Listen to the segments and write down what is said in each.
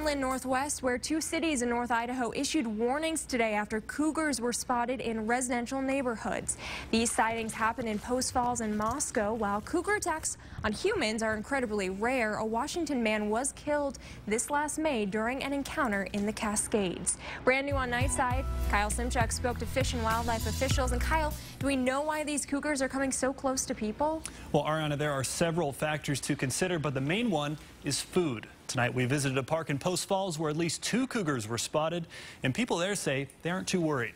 inland northwest, where 2 cities in North Idaho issued warnings today after cougars were spotted in residential neighborhoods. These sightings happened in Post Falls and Moscow. While cougar attacks on humans are incredibly rare, a Washington man was killed this last May during an encounter in the Cascades. Brand new on Nightside, Kyle Simchuk spoke to Fish and Wildlife officials. And Kyle, do we know why these cougars are coming so close to people? Well, Ariana, there are several factors to consider, but the main one is food. Tonight we visited a park in Post Falls where at least 2 cougars were spotted, and people there say they aren't too worried.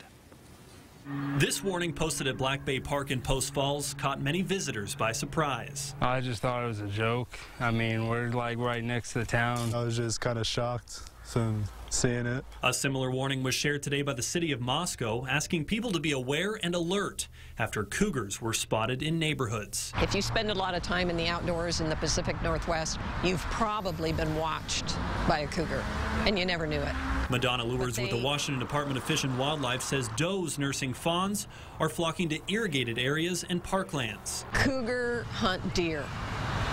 This warning posted at Black Bay Park in Post Falls caught many visitors by surprise. I just thought it was a joke. I mean, we're like right next to the town. I was just kind of shocked from seeing it. A similar warning was shared today by the city of Moscow, asking people to be aware and alert after cougars were spotted in neighborhoods. If you spend a lot of time in the outdoors in the Pacific Northwest, you've probably been watched by a cougar, and you never knew it. Madonna Lewis with the Washington Department of Fish and Wildlife says does nursing fawns are flocking to irrigated areas and parklands. Cougar hunt deer.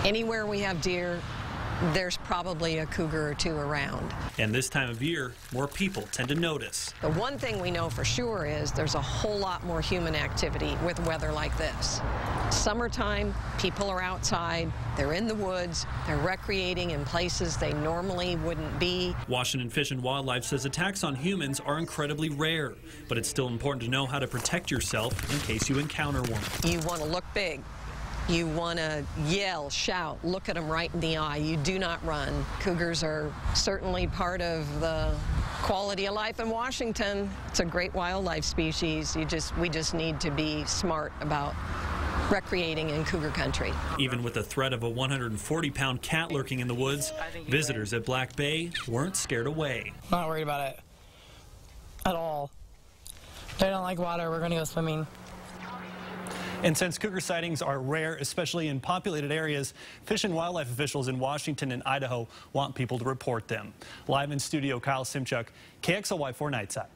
Anywhere we have deer, there's probably a cougar or 2 around. And this time of year, more people tend to notice. The one thing we know for sure is there's a whole lot more human activity with weather like this. Summertime, people are outside, they're in the woods, they're recreating in places they normally wouldn't be. Washington Fish and Wildlife says attacks on humans are incredibly rare, but it's still important to know how to protect yourself in case you encounter one. You want to look big. You want to yell, shout, look at them right in the eye. You do not run. Cougars are certainly part of the quality of life in Washington. It's a great wildlife species. We just need to be smart about recreating in cougar country. Even with the threat of a 140-pound cat lurking in the woods, visitors at Black Bay weren't scared away. Not worried about it at all. They don't like water. We're going to go swimming. And since cougar sightings are rare, especially in populated areas, Fish and Wildlife officials in Washington and Idaho want people to report them. Live in studio, Kyle Simchuk, KXLY 4 Nightside.